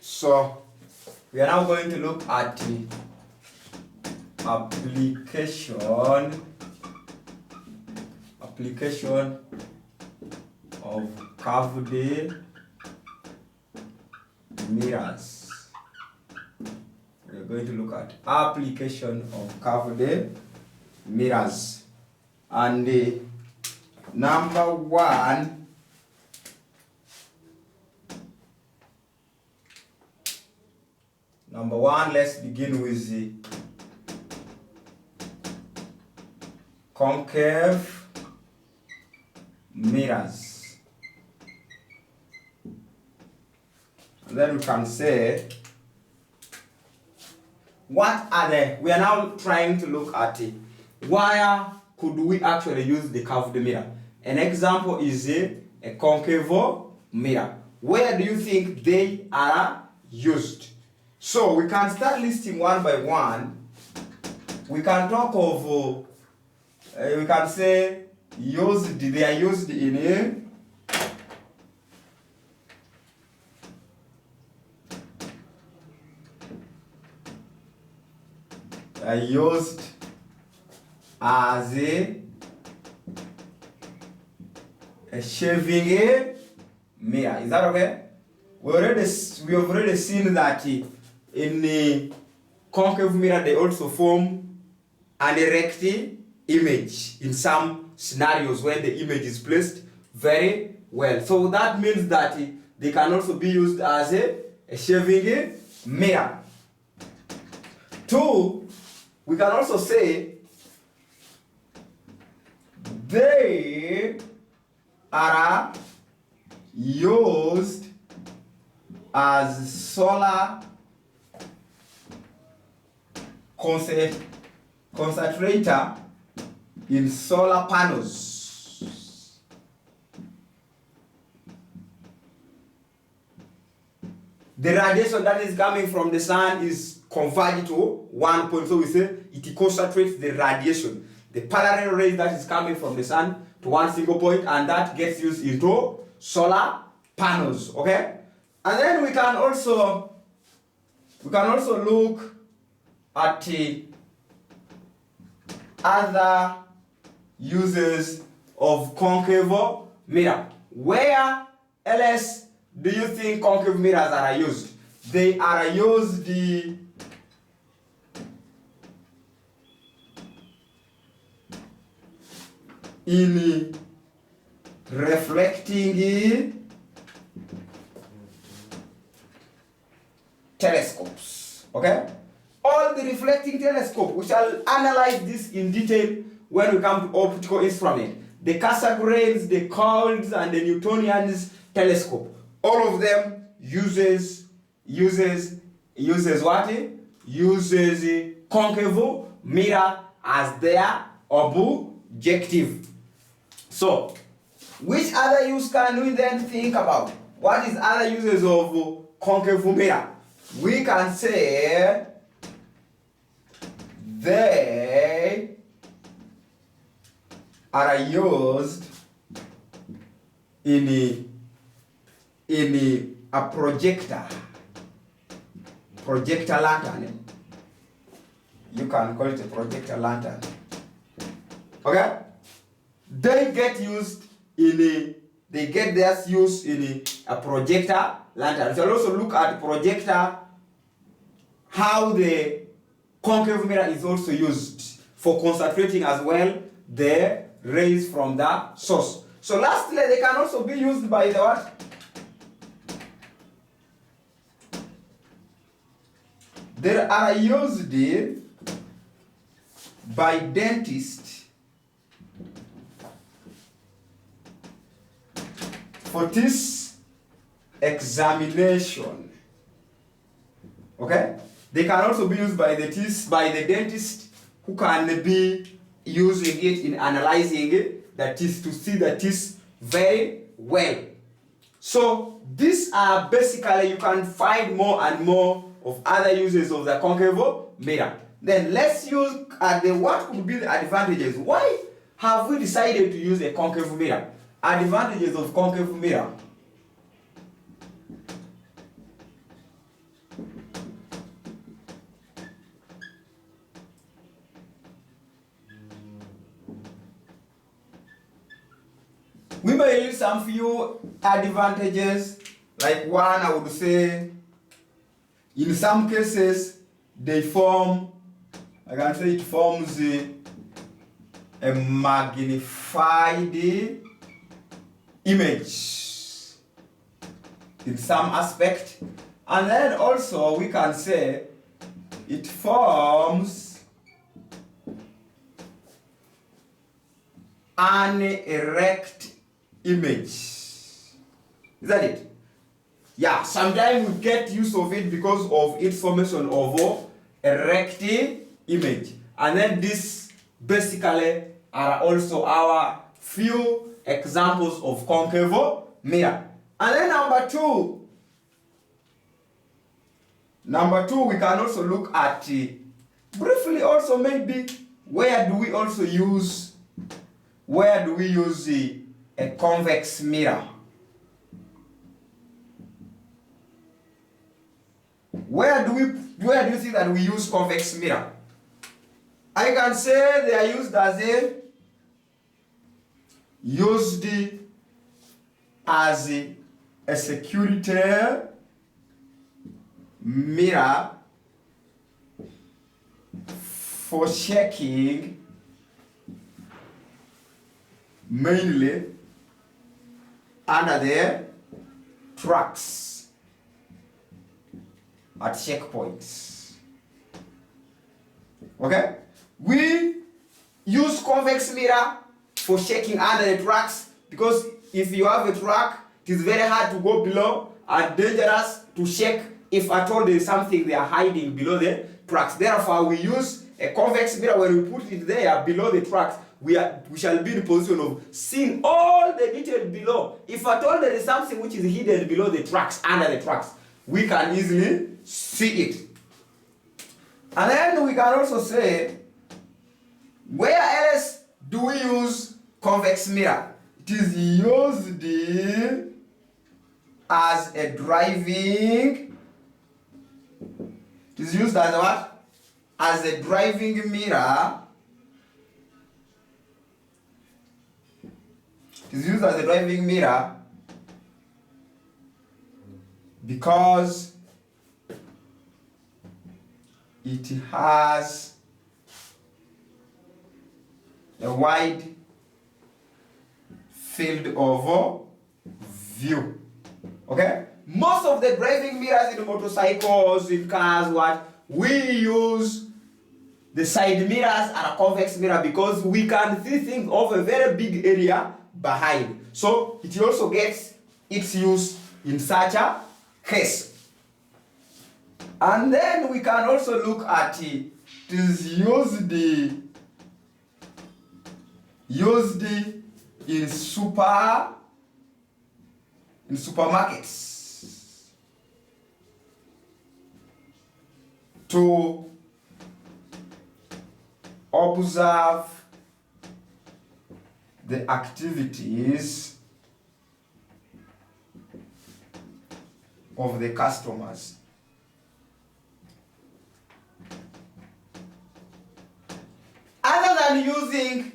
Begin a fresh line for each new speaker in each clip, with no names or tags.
So we are now going to look at the application of curved mirrors. We are going to look at application of curved mirrors, and the number one let's begin with the concave mirrors. And then we can say, what are the, we are now trying to look at it. Where could we actually use the curved mirror? An example is a concave mirror. Where do you think they are used? So we can start listing one by one. We can talk of, we can say they are used in used as a shaving mirror. Is that okay? We have already seen that in the concave mirror they also form an erect image in some scenarios when the image is placed very well. So that means that they can also be used as a shaving mirror. Two, we can also say they are used as solar concentrator in solar panels. The radiation that is coming from the sun is converged to one point, so we say it concentrates the radiation, the parallel rays that is coming from the sun to one single point, and that gets used into solar panels. Okay, and then we can also look at other uses of concave mirror. Where else do you think concave mirrors are used? They are used in reflecting telescopes. Okay? All the reflecting telescope, we shall analyze this in detail when we come to optical instrument. The Cassegrains, the Coulds, and the Newtonians telescope. All of them uses what? Uses concave mirror as their objective. So, which other use can we then think about? What is other uses of concave mirror? We can say they are used in a projector lantern. You can call it a projector lantern. Okay? They get used they get their use in a projector lantern. So also look at projector, how the concave mirror is also used for concentrating as well the rays from the source. So lastly, they can also be used by the what? They are used by dentists for this examination. Okay? They can also be used by the dentist, who can be using it in analyzing the teeth to see the teeth very well. So these are basically, you can find more and more of other uses of the concave mirror. Then let's use what could be the advantages. Why have we decided to use a concave mirror? Advantages of concave mirror. may list some few advantages. Like one, I would say, in some cases, they form, I can say it forms a magnified image in some aspect. And then also we can say it forms an erect image. Is that it? Yeah, sometimes we get use of it because of its formation of erect image. And then this basically are also our few examples of concave mirror. And then number two, we can also look at briefly also maybe where do we use a convex mirror. Where do you think that we use convex mirror? I can say they are used as a security mirror for checking mainly under the tracks at checkpoints. Okay? We use convex mirror for checking under the tracks because if you have a track, it is very hard to go below and dangerous to check if at all there is something they are hiding below the tracks. Therefore, we use a convex mirror. When we put it there below the tracks, we shall be in the position of seeing all the detail below. If at all there is something which is hidden below the tracks, under the tracks, we can easily see it. And then we can also say, where else do we use convex mirror? It is used as a driving. It is used as what? As a driving mirror. It is used as a driving mirror because it has a wide field of view. Okay? Most of the driving mirrors in motorcycles, in cars, we use the side mirrors and a convex mirror because we can see things of a very big area behind. So it also gets its use in such a case. And then we can also look at it is used in supermarkets to observe the activities of the customers. Other than using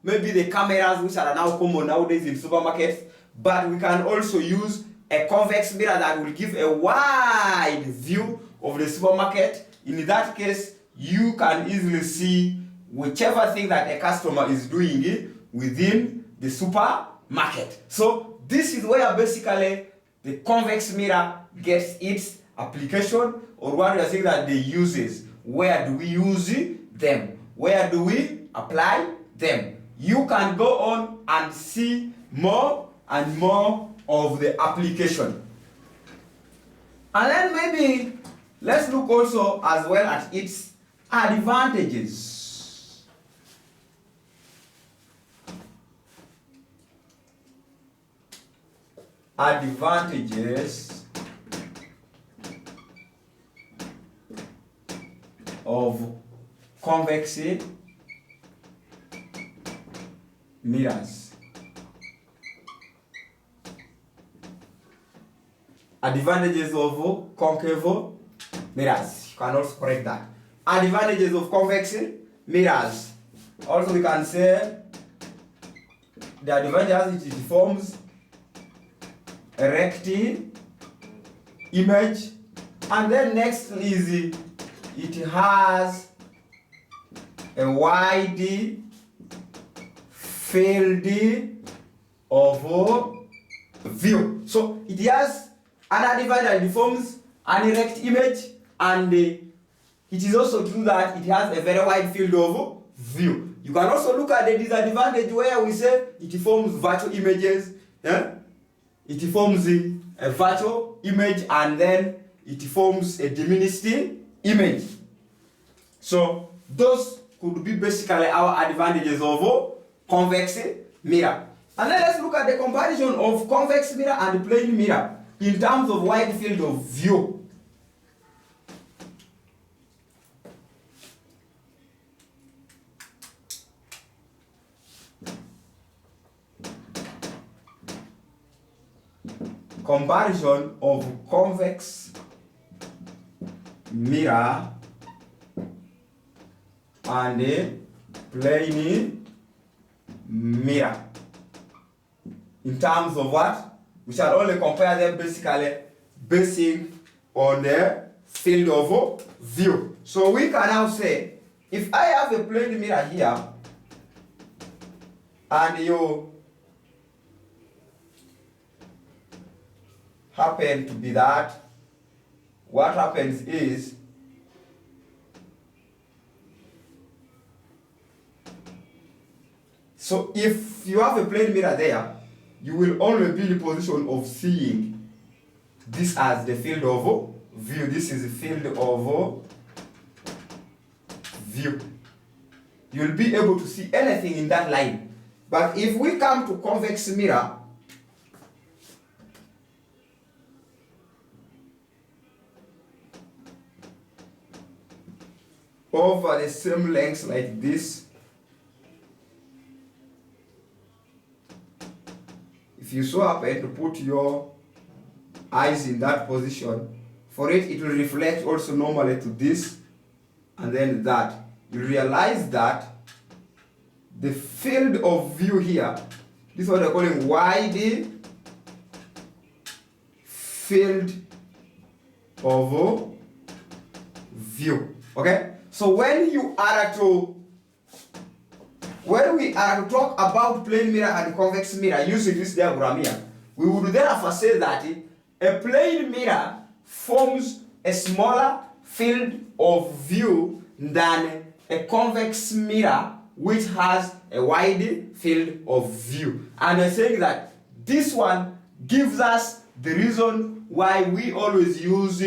maybe the cameras which are now common nowadays in supermarkets, but we can also use a convex mirror that will give a wide view of the supermarket. In that case, you can easily see whichever thing that a customer is doing within the supermarket. So this is where basically the convex mirror gets its application, or what we are saying that they uses. Where do we use them? Where do we apply them? You can go on and see more and more of the application. And then maybe let's look also as well at its advantages. Advantages of convex mirrors. Advantages of concave mirrors. You can also correct that. Advantages of convex mirrors. Also we can say the advantage is it forms a rect image, and then next is it has a wide field of view. So it has an advantage, it forms an erect image, and it is also true that it has a very wide field of view. You can also look at the disadvantage where we say it forms virtual images. Yeah? It forms a virtual image, and then it forms a diminished image. So those could be basically our advantages of convex mirror. And then let's look at the comparison of convex mirror and plane mirror in terms of wide field of view. Comparison of convex mirror and a plane mirror. In terms of what? We shall only compare them basically based on the field of view. So we can now say, if I have a plane mirror here, and you happen to be that, what happens is so if you have a plane mirror there, you will only be in the position of seeing this as the field of view. This is the field of view. You'll be able to see anything in that line. But if we come to convex mirror, over the same length like this, if you so happen to put your eyes in that position, for it, it will reflect also normally to this and then that. You realize that the field of view here, this is what they're calling wide field of view. Okay? So when we are to talk about plane mirror and convex mirror using this diagram here, we would therefore say that a plane mirror forms a smaller field of view than a convex mirror which has a wide field of view. And I'm saying that this one gives us the reason why we always use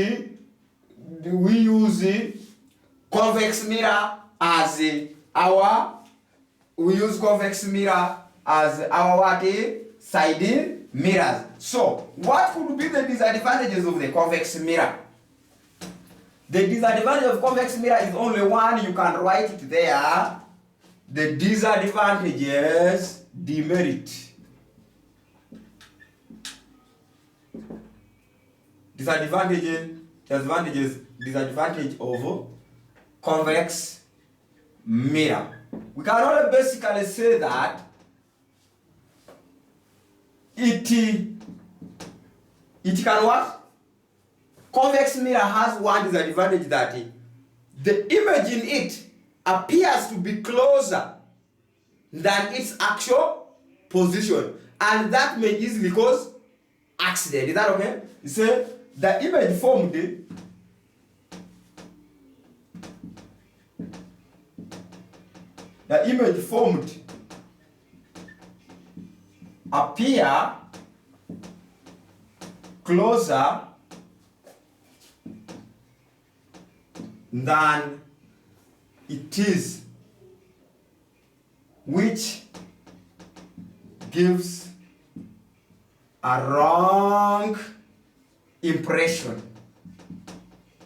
convex mirror as our side mirrors. So what could be the disadvantages of the convex mirror? The disadvantage of convex mirror is only one. You can write it there. The disadvantages, demerit. Disadvantage of convex mirror. We can only basically say that it can what? Convex mirror has one disadvantage, that the image in it appears to be closer than its actual position, and that may easily cause accident. Is that okay? You say the image formed appear closer than it is, which gives a wrong impression.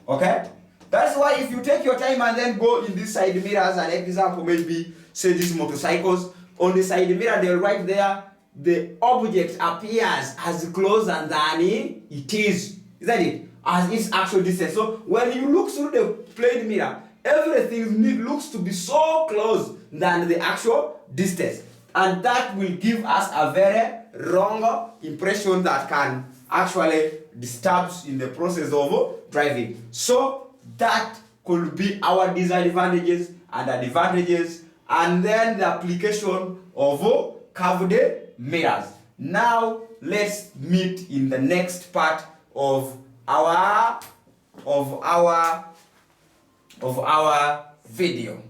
Okay? That's why if you take your time and then go in this side mirrors, an example maybe say these motorcycles, on the side mirror they'll write there the object appears as closer than it is. Is that it? As its actual distance. So when you look through the plane mirror, everything looks to be so close than the actual distance. and that will give us a very wrong impression that can actually disturb in the process of driving. So that could be our disadvantages and advantages, and then the application of curved mirrors. Now let's meet in the next part of our video.